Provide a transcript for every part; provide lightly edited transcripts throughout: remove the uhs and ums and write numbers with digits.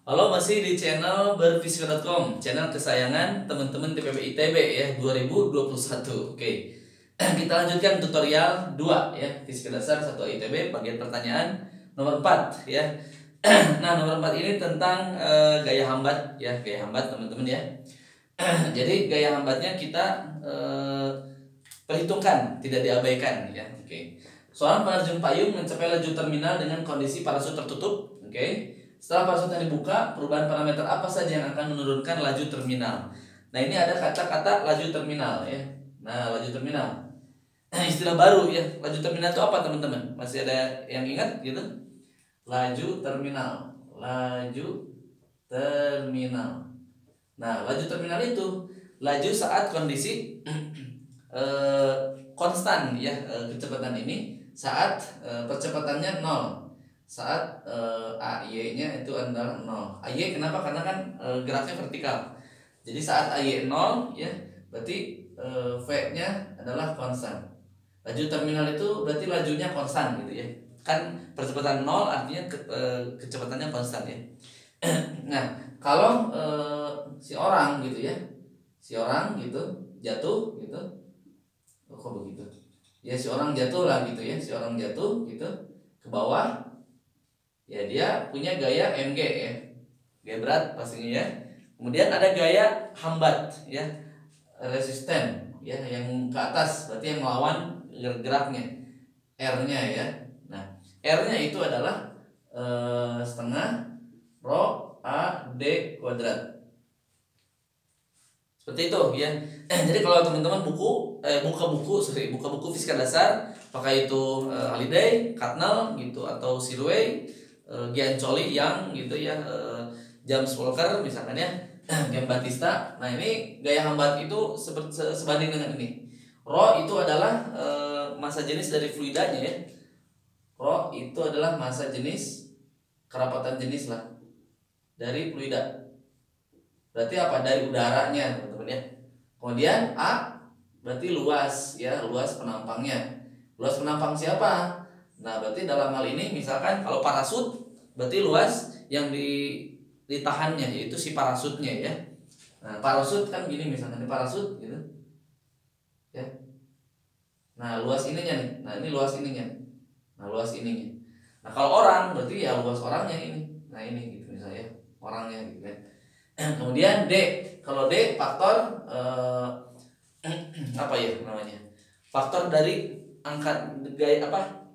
Halo, masih di channel berfisika.com, channel kesayangan teman-teman TPB ITB ya 2021. Oke. Kita lanjutkan tutorial 2 ya, fisika dasar 1 ITB bagian pertanyaan nomor 4 ya. Nah, nomor 4 ini tentang gaya hambat ya, gaya hambat teman-teman ya. Jadi gaya hambatnya kita perhitungkan, tidak diabaikan ya. Oke. Seorang penerjun payung mencapai laju terminal dengan kondisi parasut tertutup. Oke. Setelah parasutnya dibuka, perubahan parameter apa saja yang akan menurunkan laju terminal? Nah, ini ada kata-kata laju terminal ya. Nah, laju terminal. Istilah baru ya. Laju terminal itu apa, teman-teman? Masih ada yang ingat gitu? Laju terminal. Laju terminal. Nah, laju terminal itu laju saat kondisi konstan ya, kecepatan ini saat percepatannya 0. Saat AY-nya itu adalah 0. AY kenapa? Karena kan geraknya vertikal. Jadi saat AY 0 ya, berarti V-nya adalah konstan. Laju terminal itu berarti lajunya konstan gitu ya. Kan percepatan 0 artinya kecepatannya konstan ya. Nah, kalau si orang gitu ya. Si orang gitu jatuh gitu. Oh, kok begitu? Ya, si orang jatuh lah gitu ya. Si orang jatuh gitu ke bawah. Ya, dia punya gaya mg ya, gaya berat pastinya ya. Kemudian ada gaya hambat ya, resisten ya, yang ke atas berarti yang melawan geraknya, R-nya ya. Nah, R-nya itu adalah setengah rho a d kuadrat, seperti itu ya. Jadi kalau teman-teman buka buku fisika dasar, pakai itu Halliday, Cutnell gitu, atau Silway, Giancoli yang gitu ya, James Walker misalkan ya, Giambattista. Nah, ini gaya hambat itu sebanding dengan ini. Rho itu adalah massa jenis dari fluidanya ya. Rho itu adalah massa jenis, kerapatan jenis lah dari fluida. Berarti apa? Dari udaranya, teman-teman ya. Kemudian A berarti luas ya, luas penampangnya. Luas penampang siapa? Nah, berarti dalam hal ini misalkan kalau parasut berarti luas yang ditahannya, yaitu si parasutnya ya. Nah, parasut kan gini misalkan, ini parasut gitu ya. Nah, luas ininya nih. Nah, ini luas ininya. Nah, luas ininya. Nah, kalau orang berarti ya luas orangnya ini. Nah, ini gitu misalnya orangnya gitu kan. Kemudian D, kalau D faktor apa ya namanya? Faktor dari angkat gaya apa?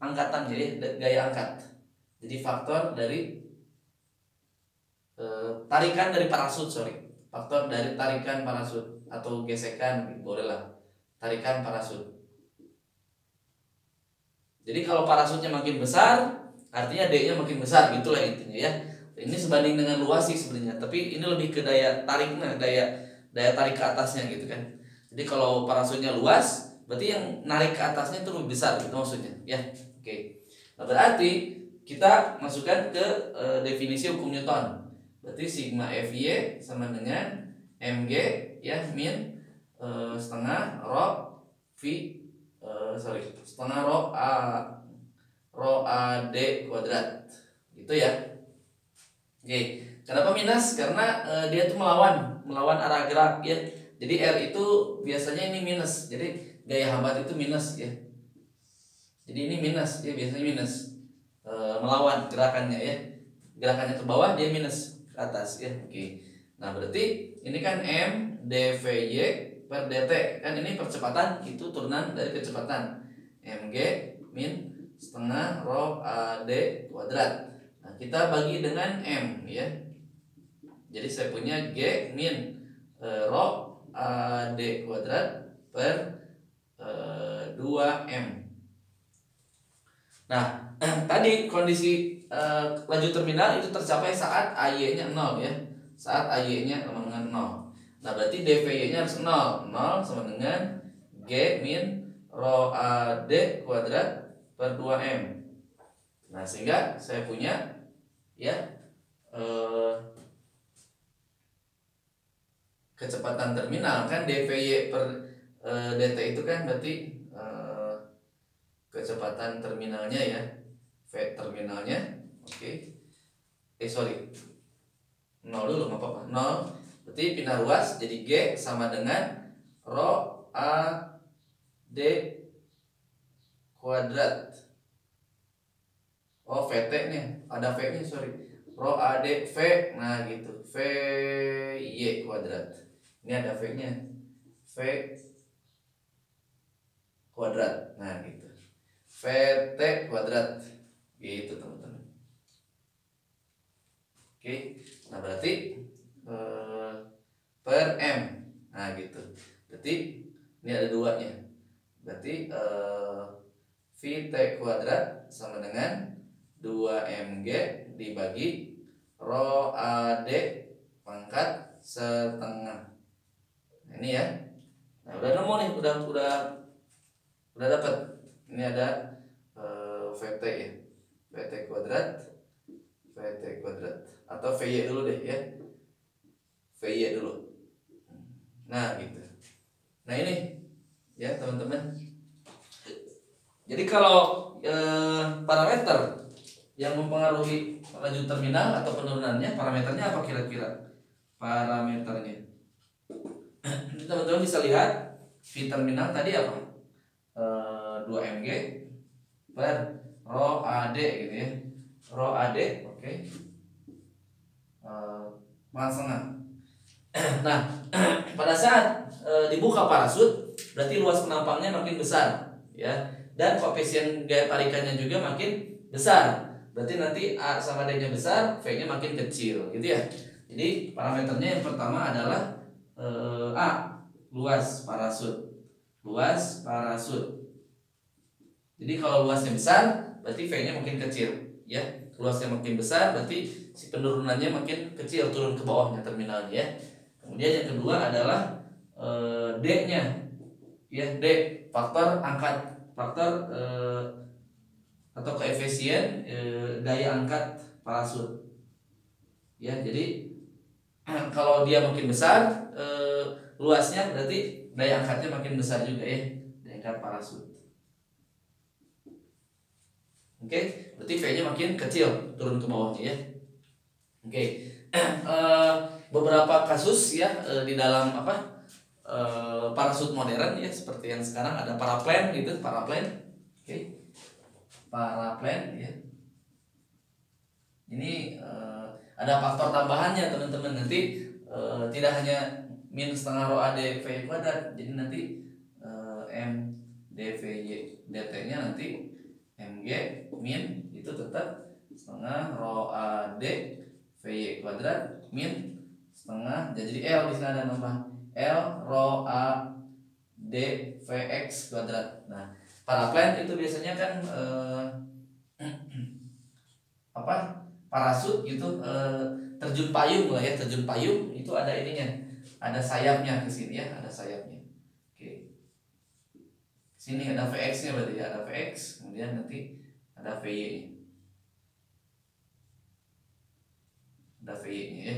Angkatan jadi gaya angkat. Jadi faktor dari tarikan dari parasut, faktor dari tarikan parasut atau gesekan gitu, boleh lah, tarikan parasut. Jadi kalau parasutnya makin besar, artinya D-nya makin besar, gitulah intinya ya. Ini sebanding dengan luas sih sebenarnya, tapi ini lebih ke daya tariknya, daya tarik ke atasnya gitu kan. Jadi kalau parasutnya luas, berarti yang narik ke atasnya itu lebih besar gitu maksudnya ya. Oke. Nah, berarti kita masukkan ke definisi hukum Newton. Berarti sigma Fy sama dengan mg ya min setengah rho v setengah rho a d kuadrat gitu ya. Oke, kenapa minus? Karena dia tuh melawan arah gerak ya. Jadi R itu biasanya ini minus. Jadi gaya hambat itu minus ya. Jadi ini minus ya, biasanya minus, melawan gerakannya ya. Gerakannya ke bawah, dia minus ke atas ya. Oke. Nah, berarti ini kan M dVy per dt, kan ini percepatan, itu turunan dari kecepatan mg min setengah rho a d kuadrat. Nah, kita bagi dengan M ya. Jadi saya punya G min rho a d kuadrat per 2M. Nah, tadi kondisi laju terminal itu tercapai saat AY-nya 0 ya. Saat AY-nya sama dengan 0. Nah, berarti dVy-nya harus 0. 0 sama dengan G min rho a d kuadrat per 2M. Nah, sehingga saya punya ya kecepatan terminal kan dVy per dt itu kan berarti kecepatan terminalnya ya, V terminalnya. Oke. sorry, 0 dulu nggak apa-apa. 0 berarti pindah ruas jadi G sama dengan rho A D kuadrat. Oh, VT nih, ada V nya, sorry. Rho A D V, nah gitu, V Y kuadrat. Ini ada V nya, V kuadrat, nah gitu, VT kuadrat, gitu teman-teman. Oke, nah berarti per M, nah gitu. Berarti ini ada duanya, berarti VT kuadrat sama dengan 2mg dibagi rho AD pangkat setengah. Nah, ini ya. Nah, udah nemu nih, udah dapat. Ini ada VT ya. VT kuadrat atau VY dulu deh ya. VY dulu. Nah, gitu. Nah, ini ya, teman-teman. Jadi kalau parameter yang mempengaruhi laju terminal atau penurunannya, parameternya apa kira-kira? Parameternya, teman-teman bisa lihat V terminal tadi apa? 2mg per rho AD gitu ya. Rho AD, oke. Pangkat setengah. Nah, pada saat dibuka parasut, berarti luas penampangnya makin besar, ya. Dan koefisien gaya tarikannya juga makin besar. Berarti nanti A sama D nya besar, V nya makin kecil, gitu ya. Jadi parameternya yang pertama adalah A, luas parasut. Jadi kalau luasnya besar, berarti V nya makin kecil, ya. Luasnya makin besar, berarti si penurunannya makin kecil, turun ke bawahnya terminalnya, ya. Kemudian yang kedua adalah D nya, ya. D, faktor atau koefisien daya angkat parasut, ya. Jadi kalau dia makin besar luasnya, berarti daya angkatnya makin besar juga, ya, daya angkat parasut. Oke, berarti V nya makin kecil, turun ke bawahnya, ya. Oke. Beberapa kasus ya di dalam parasut modern, ya, seperti yang sekarang ada paraplane gitu, paraplane. Oke. Paraplane, ya. Ini ada faktor tambahannya teman-teman, nanti tidak hanya min setengah rho AD V kuadrat, jadi nanti M dVy dt nya nanti mg min itu tetap setengah rho AD Vy kuadrat min setengah, jadi L di sana ada nambah L rho A D Vx kuadrat. Nah, paraplane itu biasanya kan parasut gitu, terjun payung lah, ya. Terjun payung itu ada ininya, ada sayapnya ke sini, ya, ada sayapnya. Oke. Sini ada Vx nya, berarti ada Vx, kemudian nanti ada Vy, ada Vy nya, ya,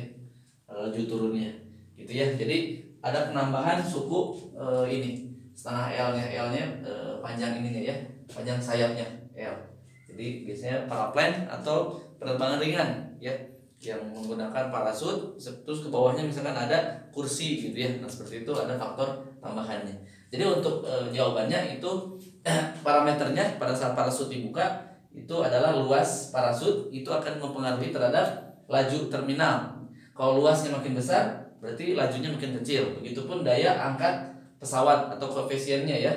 laju turunnya gitu, ya. Jadi ada penambahan suku ini setengah L nya panjang ininya, ya, panjang sayapnya L. Jadi biasanya paraplane atau penerbangan ringan, ya, yang menggunakan parasut, terus ke bawahnya misalkan ada kursi gitu, ya. Nah, seperti itu ada faktor tambahannya. Jadi untuk jawabannya itu parameternya pada saat parasut dibuka itu adalah luas parasut, itu akan mempengaruhi terhadap laju terminal. Kalau luasnya makin besar, berarti lajunya makin kecil. Begitupun daya angkat pesawat atau koefisiennya, ya.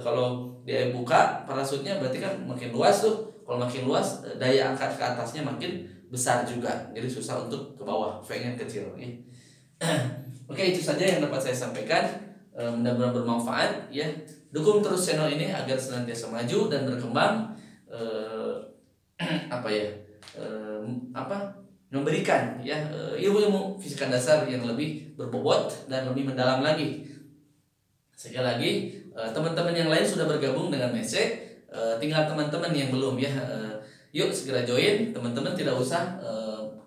Kalau dia buka parasutnya, berarti kan makin luas tuh. Kalau makin luas, daya angkat ke atasnya makin besar juga. Jadi susah untuk ke bawah, V-nya kecil, ya. Oke, itu saja yang dapat saya sampaikan. Mudah-mudahan bermanfaat, ya. Dukung terus channel ini agar senantiasa maju dan berkembang. Memberikan, ya, ilmu fisika dasar yang lebih berbobot dan lebih mendalam lagi. Sekali lagi, teman-teman yang lain sudah bergabung dengan Mese. Tinggal teman-teman yang belum, ya, yuk segera join. Teman-teman tidak usah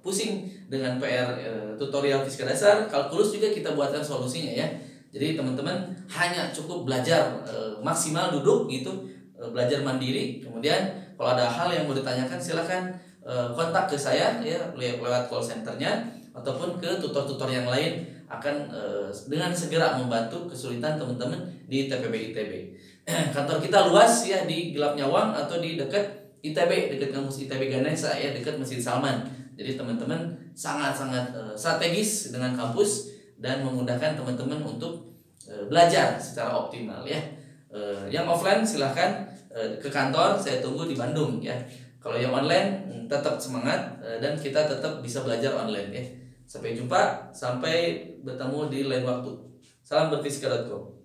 pusing dengan PR tutorial fisika dasar, kalkulus juga kita buatkan solusinya, ya. Jadi teman-teman hanya cukup belajar maksimal duduk gitu, belajar mandiri. Kemudian kalau ada hal yang mau ditanyakan, silakan kontak ke saya ya lewat call centernya ataupun ke tutor-tutor yang lain akan dengan segera membantu kesulitan teman-teman di TPB ITB. Kantor kita luas ya di Gelap Nyawang atau di dekat ITB, dekat kampus ITB Ganesha ya, dekat Masjid Salman. Jadi teman-teman sangat-sangat strategis dengan kampus dan memudahkan teman-teman untuk belajar secara optimal ya. Yang offline silahkan ke kantor, saya tunggu di Bandung ya. Kalau yang online tetap semangat dan kita tetap bisa belajar online ya. Sampai jumpa, sampai bertemu di lain waktu. Salam berfiska.com.